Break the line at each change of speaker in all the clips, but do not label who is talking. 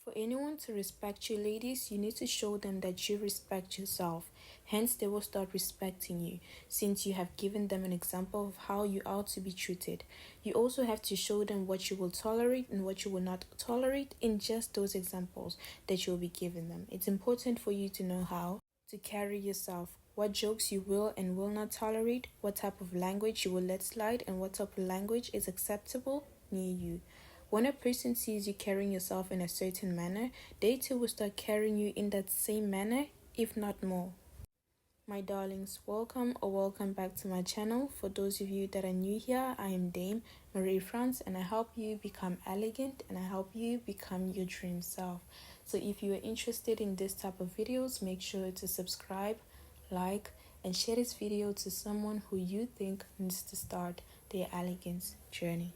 For anyone to respect you, ladies, you need to show them that you respect yourself. Hence, they will start respecting you since you have given them an example of how you are to be treated. You also have to show them what you will tolerate and what you will not tolerate in just those examples that you will be giving them. It's important for you to know how to carry yourself, what jokes you will and will not tolerate, what type of language you will let slide, and what type of language is acceptable near you. When a person sees you carrying yourself in a certain manner, they too will start carrying you in that same manner, if not more. My darlings, welcome back to my channel. For those of you that are new here, I am Dame Marie France and I help you become elegant and I help you become your dream self. So if you are interested in this type of videos, make sure to subscribe, like, and share this video to someone who you think needs to start their elegance journey.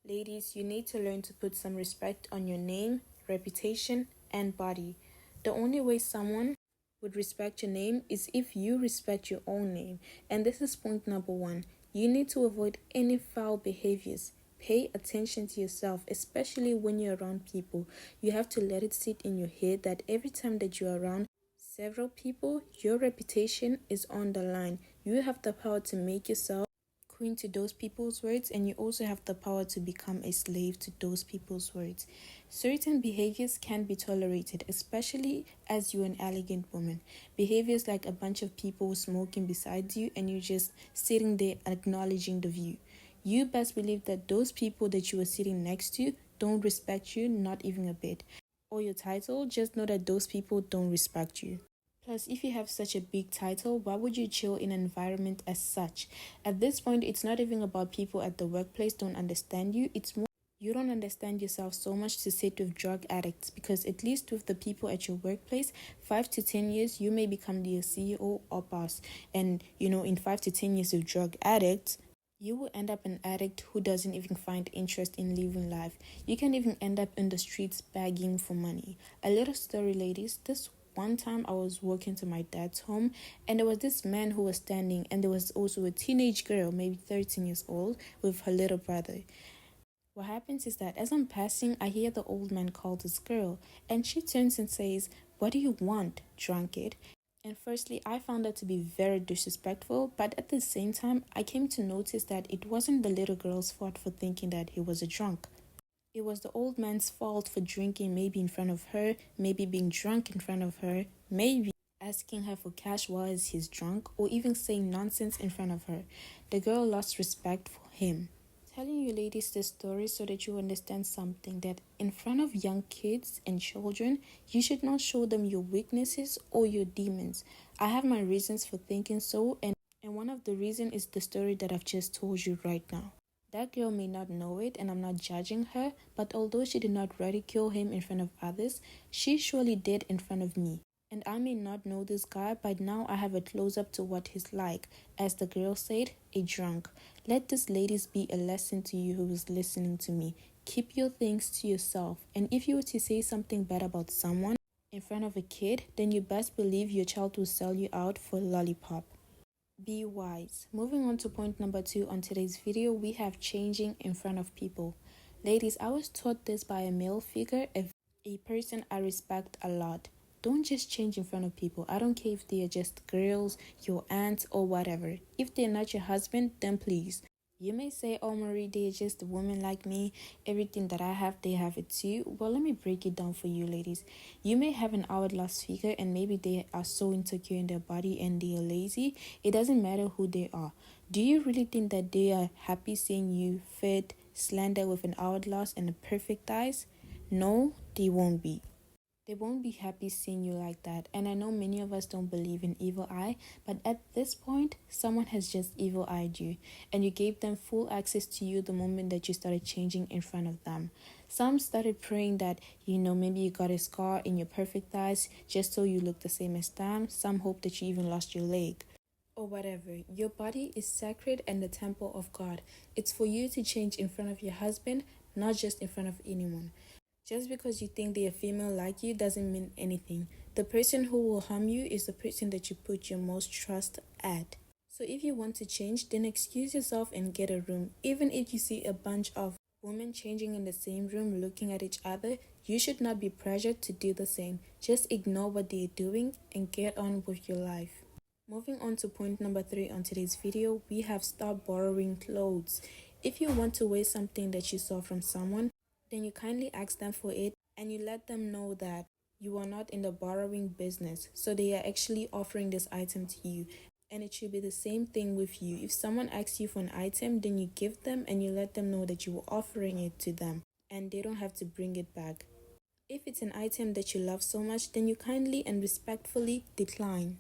Ladies, you need to learn to put some respect on your name, reputation, and body. The only way someone would respect your name is if you respect your own name. And this is point number one. You need to avoid any foul behaviors. Pay attention to yourself, especially when you're around people. You have to let it sit in your head that every time that you're around several people, your reputation is on the line. You have the power to make yourself queen to those people's words, and you also have the power to become a slave to those people's words. Certain behaviors can be tolerated, especially as you're an elegant woman. Behaviors like a bunch of people smoking beside you and you just sitting there acknowledging the view. You best believe that those people that you are sitting next to don't respect you, not even a bit. Or your title, just know that those people don't respect you. Plus, if you have such a big title, why would you chill in an environment as such? At this point, it's not even about people at the workplace don't understand you. It's more you don't understand yourself so much to sit with drug addicts, because at least with the people at your workplace, 5 to 10 years, you may become the CEO or boss. And, in 5 to 10 years of drug addicts, you will end up an addict who doesn't even find interest in living life. You can even end up in the streets begging for money. A little story, ladies. This one time I was walking to my dad's home and there was this man who was standing, and there was also a teenage girl, maybe 13 years old, with her little brother. What happens is that as I'm passing, I hear the old man call this girl, and she turns and says, "What do you want, drunkard?" And firstly, I found that to be very disrespectful, but at the same time, I came to notice that it wasn't the little girl's fault for thinking that he was a drunk. It was the old man's fault for drinking, maybe in front of her, maybe being drunk in front of her, maybe asking her for cash while he's drunk, or even saying nonsense in front of her. The girl lost respect for him. Telling you ladies this story so that you understand something, that in front of young kids and children, you should not show them your weaknesses or your demons. I have my reasons for thinking so, and one of the reasons is the story that I've just told you right now. That girl may not know it, and I'm not judging her, but although she did not ridicule him in front of others, she surely did in front of me. And I may not know this guy, but now I have a close-up to what he's like. As the girl said, a drunk. Let this ladies be a lesson to you who is listening to me. Keep your things to yourself. And if you were to say something bad about someone in front of a kid, then you best believe your child will sell you out for a lollipop. Be wise. Moving on to point number 2 on today's video, we have changing in front of people. Ladies, I was taught this by a male figure, a person I respect a lot. Don't just change in front of people. I don't care if they are just girls, your aunts, or whatever. If they're not your husband, then please. You may say, "Oh Marie, they're just a woman like me. Everything that I have, they have it too." Well, let me break it down for you, ladies. You may have an hourglass figure and maybe they are so insecure in their body and they are lazy. It doesn't matter who they are. Do you really think that they are happy seeing you fit, slender with an hourglass and a perfect thighs? No, they won't be. They won't be happy seeing you like that. And I know many of us don't believe in evil eye, but at this point, someone has just evil eyed you, and you gave them full access to you the moment that you started changing in front of them. Some started praying that, maybe you got a scar in your perfect thighs just so you look the same as them. Some hope that you even lost your leg. Or whatever. Your body is sacred and the temple of God. It's for you to change in front of your husband, not just in front of anyone. Just because you think they're female like you doesn't mean anything. The person who will harm you is the person that you put your most trust at. So if you want to change, then excuse yourself and get a room. Even if you see a bunch of women changing in the same room looking at each other, You should not be pressured to do the same. Just ignore what they're doing and get on with your life. Moving on to point number 3 on today's video, we have stop borrowing clothes. If you want to wear something that you saw from someone, then you kindly ask them for it and you let them know that you are not in the borrowing business. So they are actually offering this item to you. And it should be the same thing with you. If someone asks you for an item, then you give them and you let them know that you were offering it to them and they don't have to bring it back. If it's an item that you love so much, then you kindly and respectfully decline.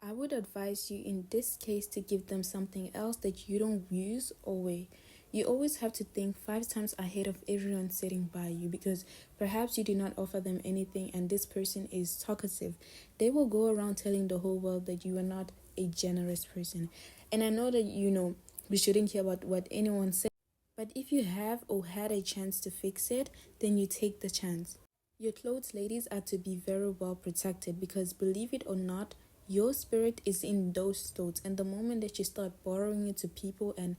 I would advise you in this case to give them something else that you don't use or wear. You always have to think 5 times ahead of everyone sitting by you, because perhaps you did not offer them anything and this person is talkative. They will go around telling the whole world that you are not a generous person. And I know that we shouldn't care about what anyone says, but if you have or had a chance to fix it, then you take the chance. Your clothes, ladies, are to be very well protected, because believe it or not, your spirit is in those clothes, and the moment that you start borrowing it to people and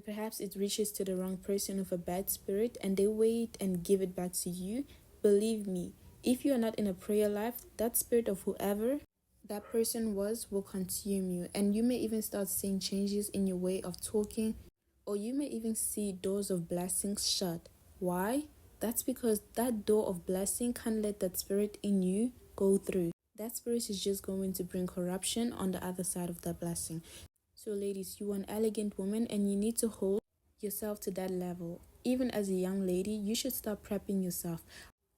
perhaps it reaches to the wrong person with a bad spirit and they wait and give it back to you, believe me, if you are not in a prayer life, that spirit of whoever that person was will consume you, and you may even start seeing changes in your way of talking, or you may even see doors of blessings shut. Why? That's because that door of blessing can't let that spirit in you go through. That spirit is just going to bring corruption on the other side of that blessing. So ladies, you are an elegant woman and you need to hold yourself to that level. Even as a young lady, you should start prepping yourself.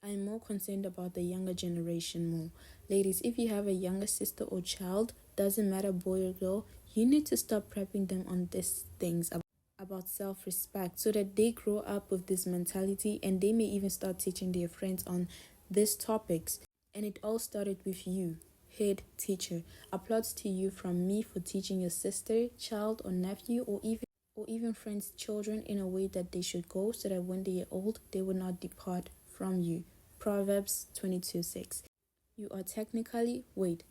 I'm more concerned about the younger generation more. Ladies, if you have a younger sister or child, doesn't matter boy or girl, you need to start prepping them on these things about self-respect, so that they grow up with this mentality and they may even start teaching their friends on these topics. And it all started with you, head teacher. Applause to you from me for teaching your sister, child or nephew, or even friends' children in a way that they should go, so that when they are old they will not depart from you. Proverbs 22:6. You are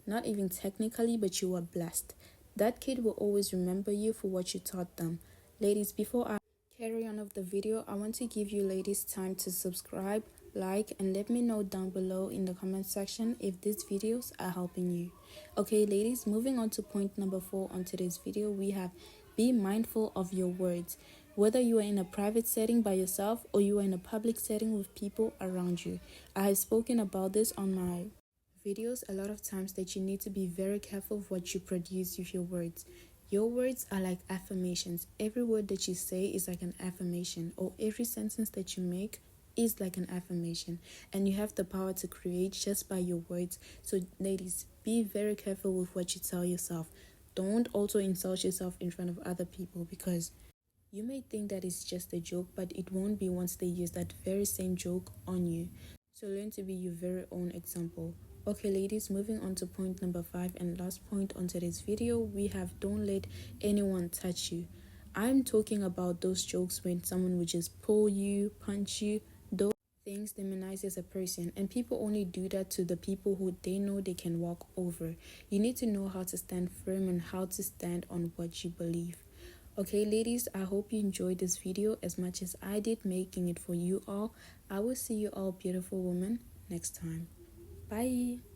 not even technically, but you are blessed. That kid will always remember you for what you taught them. Ladies, before I carry on with the video, I want to give you ladies time to subscribe, like, and let me know down below in the comment section if these videos are helping you. Okay, ladies, moving on to point number 4 on today's video, we have be mindful of your words. Whether you are in a private setting by yourself or you are in a public setting with people around you. I have spoken about this on my videos a lot of times, that you need to be very careful of what you produce with your words. Your words are like affirmations. Every word that you say is like an affirmation, or every sentence that you make is like an affirmation, and you have the power to create just by your words. So ladies, be very careful with what you tell yourself. Don't also insult yourself in front of other people, because you may think that it's just a joke, but it won't be once they use that very same joke on you. So learn to be your very own example. Okay, ladies, moving on to point number 5 and last point on today's video, we have don't let anyone touch you. I'm talking about those jokes when someone would just pull you, punch you. Those things demonizes a person, and people only do that to the people who they know they can walk over. You need to know how to stand firm and how to stand on what you believe. Okay, ladies, I hope you enjoyed this video as much as I did making it for you all. I will see you all beautiful women next time. Bye.